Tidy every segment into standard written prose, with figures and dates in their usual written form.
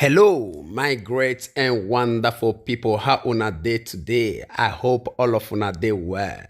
Hello, my great and wonderful people. How una day today? I hope all of una day well.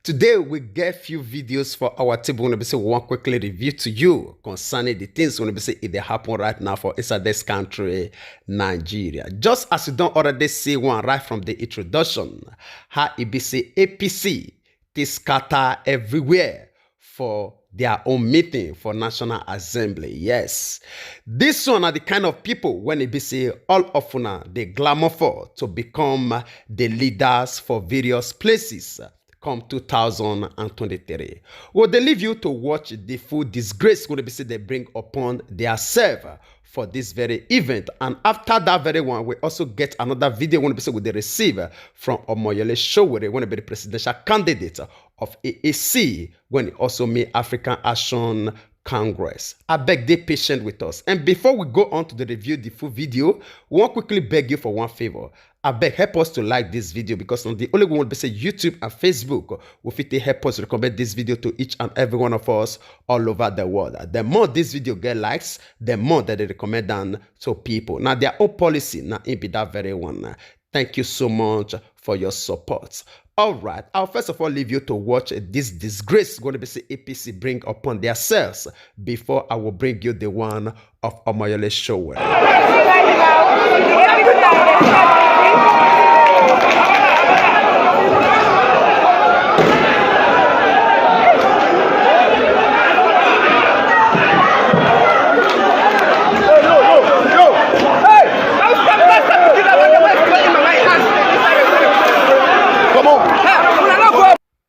Today we get few videos for our table. We're say one quickly review to you concerning the things when we say it they happen right now for inside this country, Nigeria. Just as you don't already see one right from the introduction, how it be say APC this scatter everywhere for their own meeting for National Assembly. Yes, this one are the kind of people when it be say all of una they glamour for to become the leaders for various places come 2023. Well, they leave you to watch the full disgrace when they say they bring upon their self for this very event. And after that very one, we also get another video when they receive from Omoyele Sowers, when be the presidential candidate of APC, when he also made African Action Congress. I beg they patient with us. And before we go on to the review the full video, we want quickly beg you for one favor. I beg help us to like this video because on the only one will be say YouTube and Facebook will fit help us recommend this video to each and every one of us all over the world. The more this video get likes, the more that they recommend them to people. Now their own policy now it be that very one. Thank you so much for your support. All right, I'll first of all leave you to watch this disgrace going to be say APC bring upon themselves before I will bring you the one of Omoyele Sowers.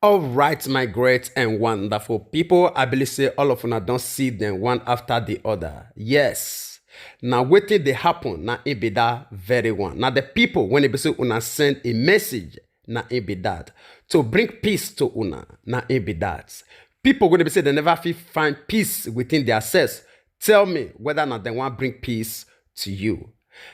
All right, my great and wonderful people, I believe say all of una don't see them one after the other. Yes. Now waiting they happen, now it be that very one. Now the people, when it be say una send a message, now it be that. To bring peace to una, now it be that. People when they be say they never find peace within themselves. Tell me whether or not they want to bring peace to you.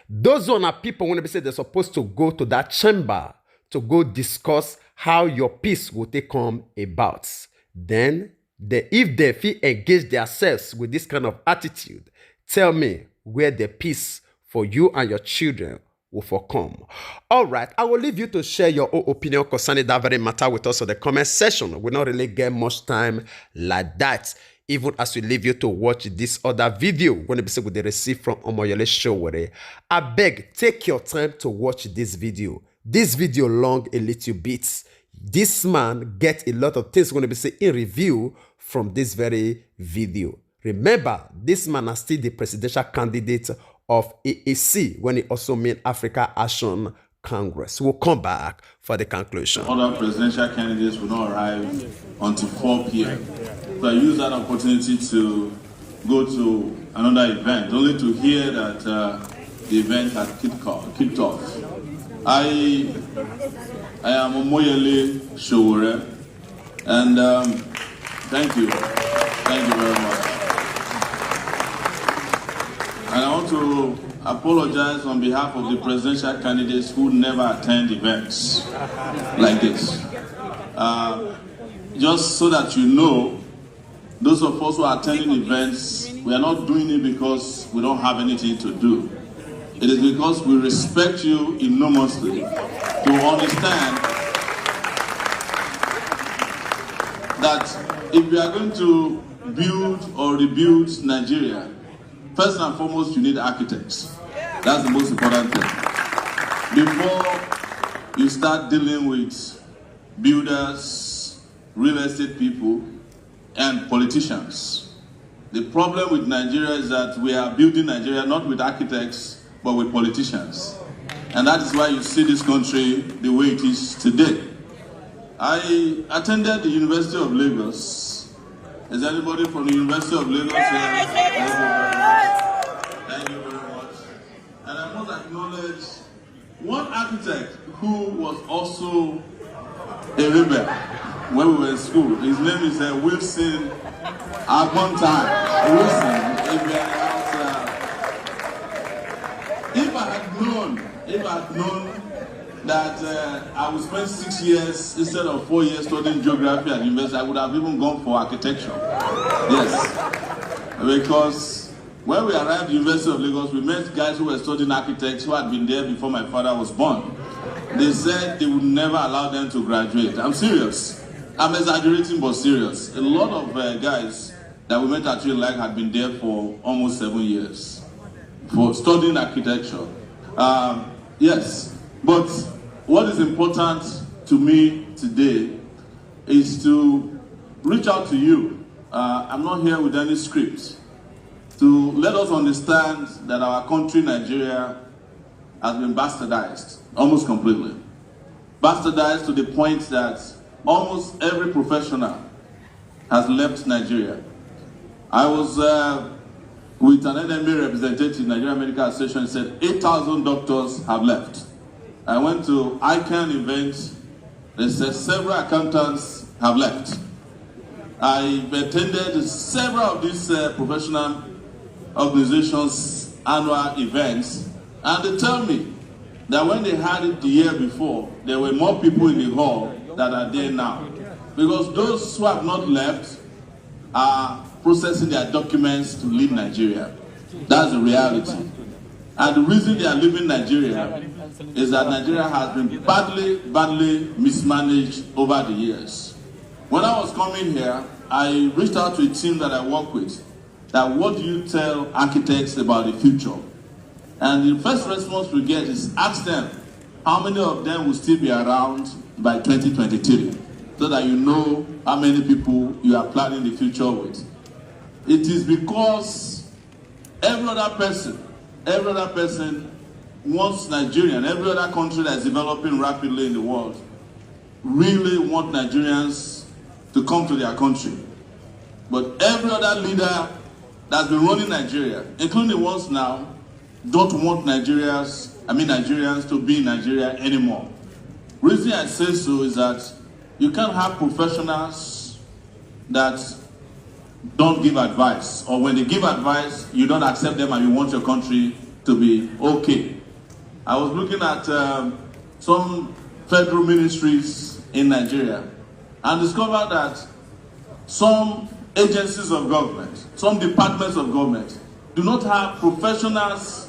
Those one are people when they be say they're supposed to go to that chamber to go discuss how your peace will take come about. Then, if they feel engage themselves with this kind of attitude, tell me where the peace for you and your children will for come. All right, I will leave you to share your own opinion concerning that very matter with us in the comment section. We don't really get much time like that. Even as we leave you to watch this other video when it be with the receipt from Omoyele Sowers, I beg, take your time to watch this video. This video long a little bit. This man get a lot of things going to be say in review from this very video. Remember, this man is still the presidential candidate of APC when he also made Africa Action Congress. We'll come back for the conclusion. Other presidential candidates will not arrive until 4 p.m. So I use that opportunity to go to another event, only to hear that the event had kicked off. I am Omoyele Sowers, and thank you very much. And I want to apologize on behalf of the presidential candidates who never attend events like this. Just so that you know, those of us who are attending events, we are not doing it because we don't have anything to do. It is because we respect you enormously to understand that if we are going to build or rebuild Nigeria, first and foremost, you need architects. That's the most important thing. Before you start dealing with builders, real estate people, and politicians. The problem with Nigeria is that we are building Nigeria not with architects, but with politicians. And that is why you see this country the way it is today. I attended the University of Lagos. Is anybody from the University of Lagos here? Thank you very much. And I must acknowledge one architect who was also a rebel when we were in school. His name is Wilson Agbontai. Wilson, if I had known that I would spend 6 years instead of 4 years studying geography at university, I would have even gone for architecture. Yes, because When we arrived at the University of Lagos, we met guys who were studying architects who had been there before my father was born. They said they would never allow them to graduate. I'm serious. I'm exaggerating, but serious. A lot of guys that we met at Like had been there for almost 7 years for studying architecture. Yes, but what is important to me today is to reach out to you. I'm not here with any script. To let us understand that our country, Nigeria, has been bastardized almost completely. Bastardized to the point that almost every professional has left Nigeria. I was with an NMA representative, Nigerian Medical Association, said 8,000 doctors have left. I went to ICANN event, they said several accountants have left. I attended several of these professional organizations' annual events, and they tell me that when they had it the year before, there were more people in the hall than are there now. Because those who have not left are processing their documents to leave Nigeria. That's the reality. And the reason they are leaving Nigeria is that Nigeria has been badly mismanaged over the years. When I was coming here, I reached out to a team that I work with, that what do you tell architects about the future? And the first response we get is ask them how many of them will still be around by 2023, so that you know how many people you are planning the future with. It is because every other person wants Nigeria, and every other country that is developing rapidly in the world really want Nigerians to come to their country. But every other leader that's been running Nigeria, including the ones now, don't want Nigerians to be in Nigeria anymore. Reason I say so is that you can't have professionals that don't give advice, or when they give advice, you don't accept them and you want your country to be okay. I was looking at some federal ministries in Nigeria and discovered that some agencies of government, some departments of government do not have professionals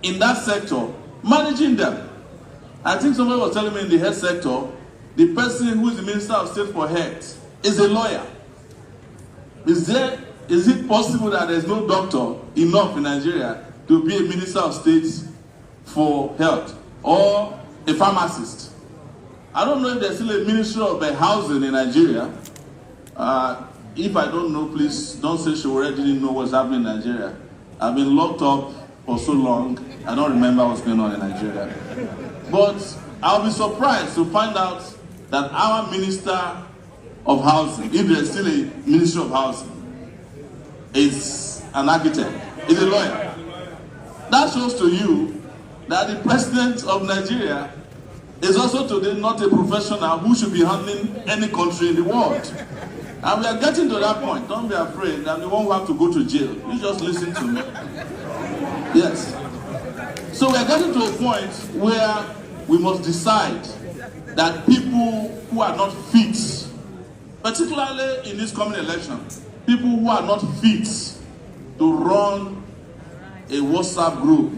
in that sector managing them. I think somebody was telling me in the health sector, the person who is the Minister of State for Health is a lawyer. Is it possible that there's no doctor enough in Nigeria to be a Minister of State for Health or a pharmacist? I don't know if there's still a Ministry of Housing in Nigeria. If I don't know, please don't say she already didn't know what's happening in Nigeria. I've been locked up for so long, I don't remember what's going on in Nigeria. But I'll be surprised to find out that our Minister of Housing, if there's still a Ministry of Housing, is an architect, is a lawyer. That shows to you that the President of Nigeria is also today not a professional who should be handling any country in the world. And we are getting to that point. Don't be afraid. I'm the one who have to go to jail. You just listen to me. Yes. So we are getting to a point where we must decide that people who are not fit, particularly in this coming election, people who are not fit to run a WhatsApp group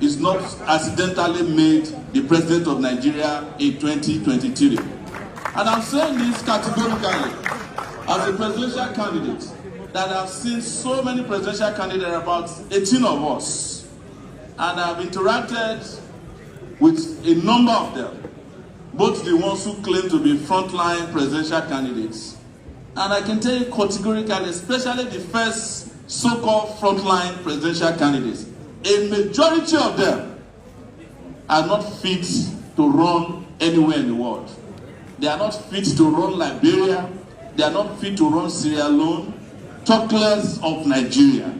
is not accidentally made the President of Nigeria in 2023. And I'm saying this categorically as a presidential candidate, that I've seen so many presidential candidates, about 18 of us, and I've interacted with a number of them, both the ones who claim to be frontline presidential candidates. And I can tell you categorically, especially the first so-called frontline presidential candidates, a majority of them are not fit to run anywhere in the world. They are not fit to run Liberia. They are not fit to run Sierra Leone, talk less of Nigeria.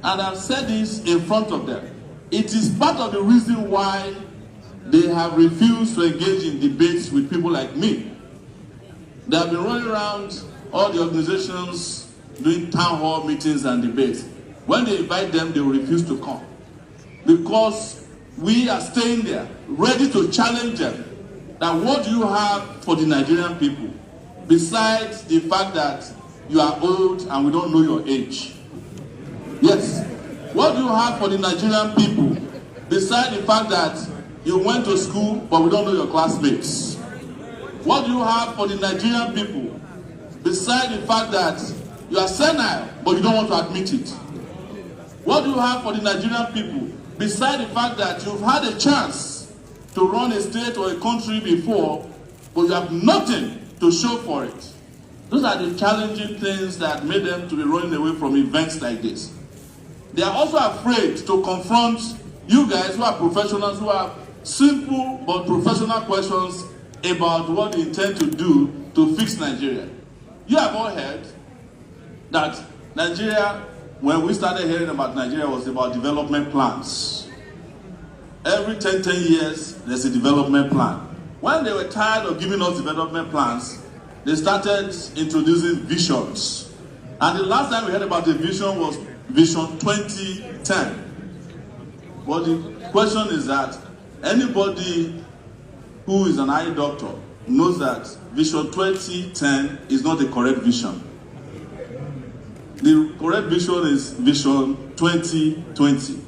And I've said this in front of them. It is part of the reason why they have refused to engage in debates with people like me. They have been running around all the organizations doing town hall meetings and debates. When they invite them, they will refuse to come. Because we are staying there, ready to challenge them. That what do you have for the Nigerian people? Besides the fact that you are old and we don't know your age. Yes, What do you have for the Nigerian people besides the fact that you went to school but we don't know your classmates? What do you have for the Nigerian people besides the fact that you are senile but you don't want to admit it? What do you have for the Nigerian people besides the fact that you've had a chance to run a state or a country before but you have nothing to show for it? Those are the challenging things that made them to be running away from events like this. They are also afraid to confront you guys who are professionals, who have simple but professional questions about what they intend to do to fix Nigeria. You have all heard that Nigeria, when we started hearing about Nigeria, was about development plans. Every 10 years, there's a development plan. When they were tired of giving us development plans, they started introducing visions. And the last time we heard about the vision was Vision 2010. But the question is that anybody who is an eye doctor knows that Vision 2010 is not the correct vision. The correct vision is Vision 2020.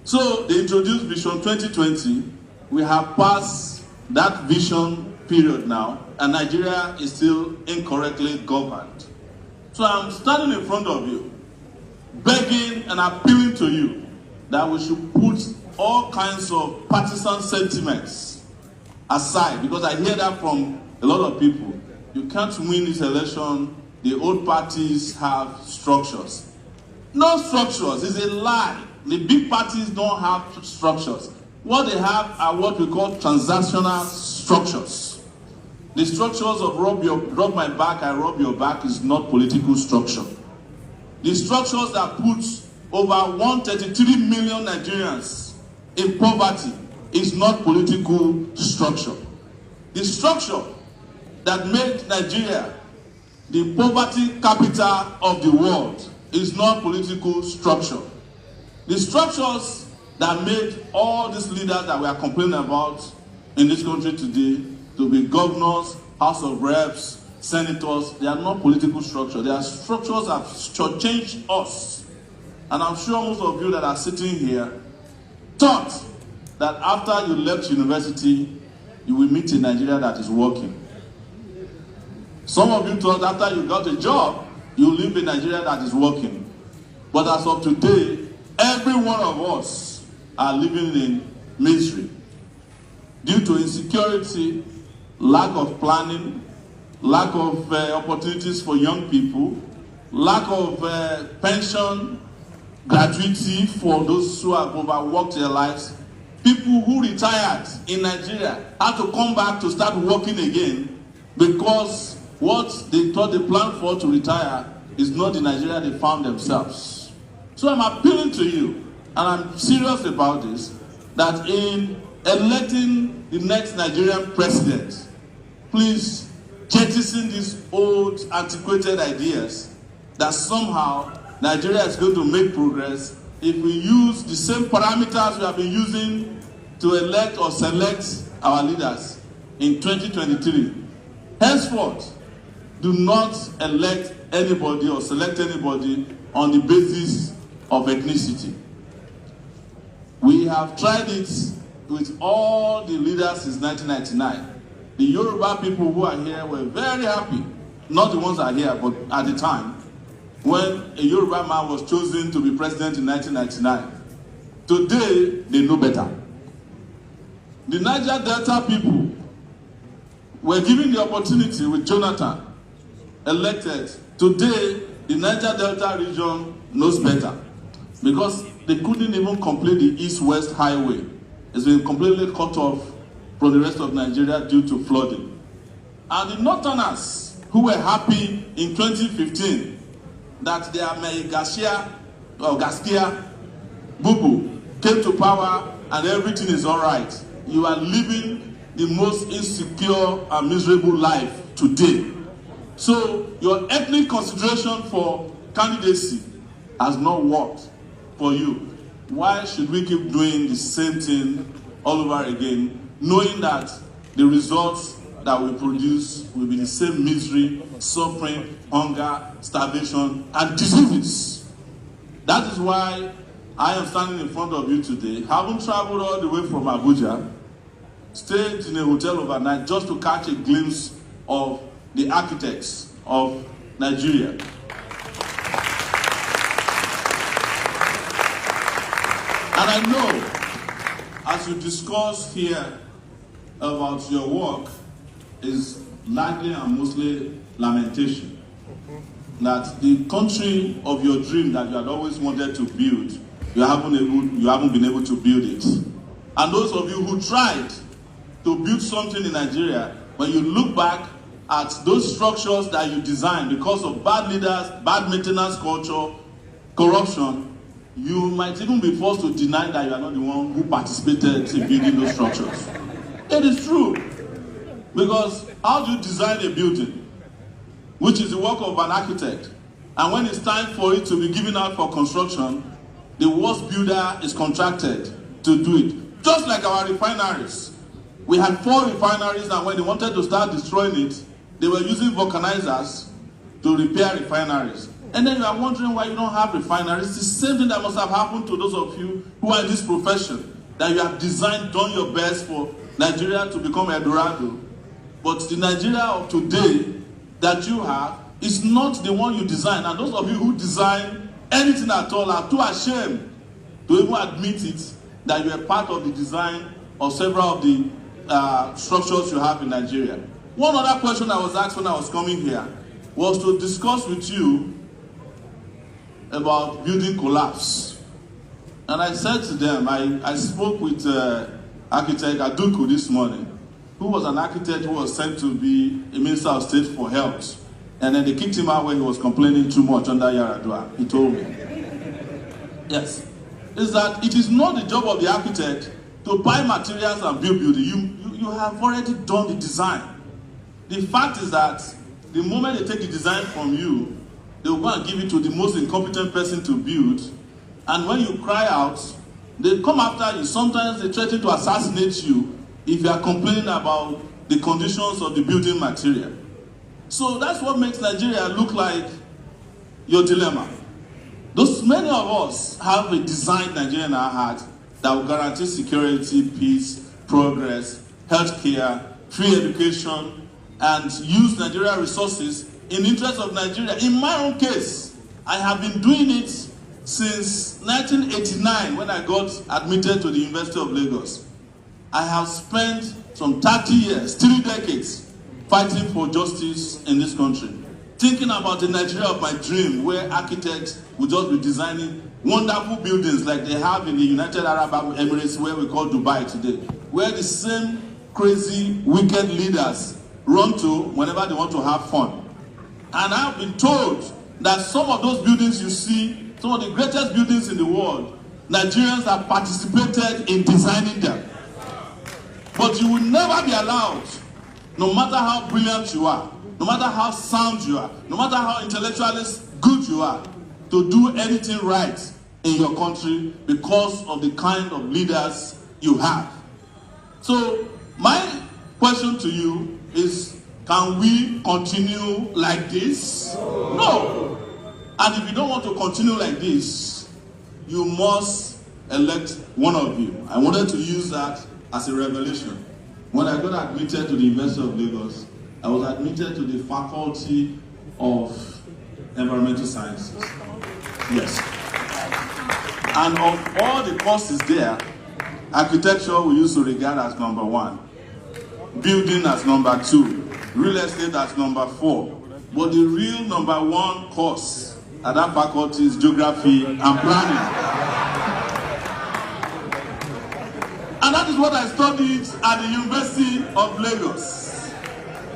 So they introduced Vision 2020. We have passed that vision period now, and Nigeria is still incorrectly governed. So I'm standing in front of you, begging and appealing to you that we should put all kinds of partisan sentiments aside, because I hear that from a lot of people. You can't win this election. The old parties have structures. No structures. It's a lie. The big parties don't have structures. What they have are what we call transactional structures. The structures of rub my back, I rub your back is not political structure. The structures that put over 133 million Nigerians in poverty is not political structure. The structure that made Nigeria the poverty capital of the world is not political structure. The structures that made all these leaders that we are complaining about in this country today to be governors, House of Reps, senators, they are not political structure. They are structures that have changed us. And I'm sure most of you that are sitting here thought that after you left university, you will meet a Nigeria that is working. Some of you thought after you got a job, you will live in Nigeria that is working. But as of today, every one of us are living in misery due to insecurity, lack of planning, lack of opportunities for young people, lack of pension, gratuity for those who have overworked their lives. People who retired in Nigeria had to come back to start working again because what they thought they planned for to retire is not the Nigeria they found themselves. So I'm appealing to you, and I'm serious about this, that in electing the next Nigerian president, please jettison these old, antiquated ideas that somehow Nigeria is going to make progress if we use the same parameters we have been using to elect or select our leaders in 2023. Henceforth, do not elect anybody or select anybody on the basis of ethnicity. We have tried it with all the leaders since 1999. The Yoruba people who are here were very happy, not the ones that are here, but at the time, when a Yoruba man was chosen to be president in 1999. Today, they know better. The Niger Delta people were given the opportunity with Jonathan elected. Today, the Niger Delta region knows better because they couldn't even complete the East-West Highway. It's been completely cut off from the rest of Nigeria due to flooding. And the Northerners who were happy in 2015 that their Gaskia Bubu came to power and everything is all right. You are living the most insecure and miserable life today. So your ethnic consideration for candidacy has not worked for you. Why should we keep doing the same thing all over again, knowing that the results that we produce will be the same misery, suffering, hunger, starvation, and diseases? That is why I am standing in front of you today, having traveled all the way from Abuja, stayed in a hotel overnight just to catch a glimpse of the architects of Nigeria. And I know, as you discuss here about your work, is largely and mostly lamentation. That the country of your dream that you had always wanted to build, you haven't been able to build it. And those of you who tried to build something in Nigeria, when you look back at those structures that you designed because of bad leaders, bad maintenance culture, corruption, you might even be forced to deny that you are not the one who participated in building those structures. It is true. Because how do you design a building, which is the work of an architect, and when it's time for it to be given out for construction, the worst builder is contracted to do it. Just like our refineries. We had 4 refineries, and when they wanted to start destroying it, they were using vulcanizers to repair refineries. And then you are wondering why you don't have refineries. It's the same thing that must have happened to those of you who are in this profession, that you have designed, done your best for Nigeria to become Eldorado. But the Nigeria of today that you have is not the one you designed. And those of you who design anything at all are too ashamed to even admit it, that you are part of the design of several of the structures you have in Nigeria. One other question I was asked when I was coming here was to discuss with you about building collapse. And I said to them, I spoke with architect Aduku this morning, who was an architect who was sent to be a minister of state for health. And then they kicked him out when he was complaining too much under Yaradua. He told me. Yes. Is that it is not the job of the architect to buy materials and build building. You have already done the design. The fact is that the moment they take the design from you, they will go and give it to the most incompetent person to build. And when you cry out, they come after you. Sometimes they threaten to assassinate you if you are complaining about the conditions of the building material. So that's what makes Nigeria look like your dilemma. Those many of us have a designed Nigeria in our heart that will guarantee security, peace, progress, healthcare, free education, and use Nigeria resources in the interest of Nigeria. In my own case, I have been doing it since 1989 when I got admitted to the University of Lagos. I have spent some 30 years, 3 decades, fighting for justice in this country. Thinking about the Nigeria of my dream, where architects will just be designing wonderful buildings like they have in the United Arab Emirates, where we call Dubai today, where the same crazy, wicked leaders run to whenever they want to have fun. And I've been told that some of those buildings you see, some of the greatest buildings in the world, Nigerians have participated in designing them. But you will never be allowed, no matter how brilliant you are, no matter how sound you are, no matter how intellectually good you are, to do anything right in your country because of the kind of leaders you have. So my question to you is, can we continue like this? No. And if you don't want to continue like this, you must elect one of you. I wanted to use that as a revelation. When I got admitted to the University of Lagos, I was admitted to the Faculty of Environmental Sciences. Yes. And of all the courses there, architecture we used to regard as number 1, building as number 2, real estate as number 4. But the real number 1 course at that faculty is geography and planning. And that is what I studied at the University of Lagos.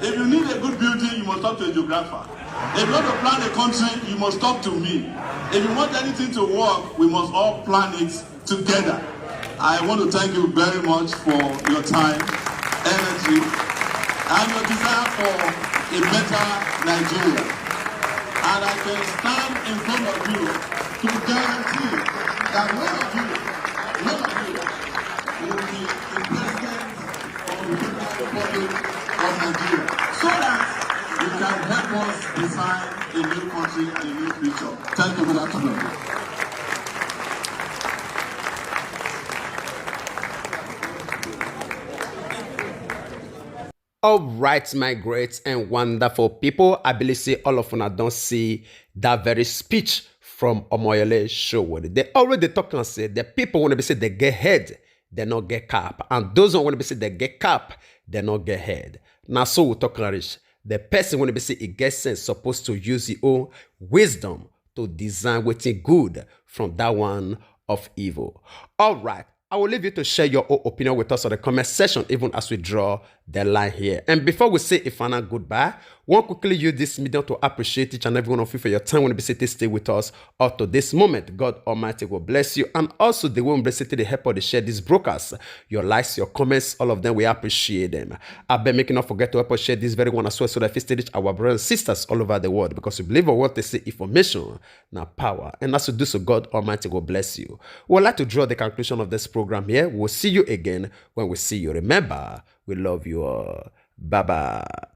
If you need a good building, you must talk to a geographer. If you want to plan a country, you must talk to me. If you want anything to work, we must all plan it together. I want to thank you very much for your time, energy, and your desire for a better Nigeria. And I can stand in front of you to guarantee that one of you will be the president of the People's Republic of Nigeria, so that you can help us design a new country and a new future. Thank you for that. All right, my great and wonderful people. I believe say all of una don't see that very speech from Omoyele Sowore. They already talk and say the people want to be say they get head, they not get cap. And those who want to be say they get cap, they not get head. Now so we talk rich. The person want to be say it gets sense supposed to use his own wisdom to design what's good from that one of evil. All right. I will leave you to share your own opinion with us on the comment section, even as we draw the line here. And before we say a final goodbye, we want to quickly use this medium to appreciate each and every one of you for your time when you be stay with us up to this moment. God Almighty will bless you. And also the way we the help of the share these brokers. Your likes, your comments, all of them, we appreciate them. I've been making not forget to help us share this very one as well so that we reach our brothers and sisters all over the world, because we believe we want to say information, now power. And as you do so, God Almighty will bless you. We would like to draw the conclusion of this program here. We'll see you again when we see you. Remember, we love you all. Bye-bye.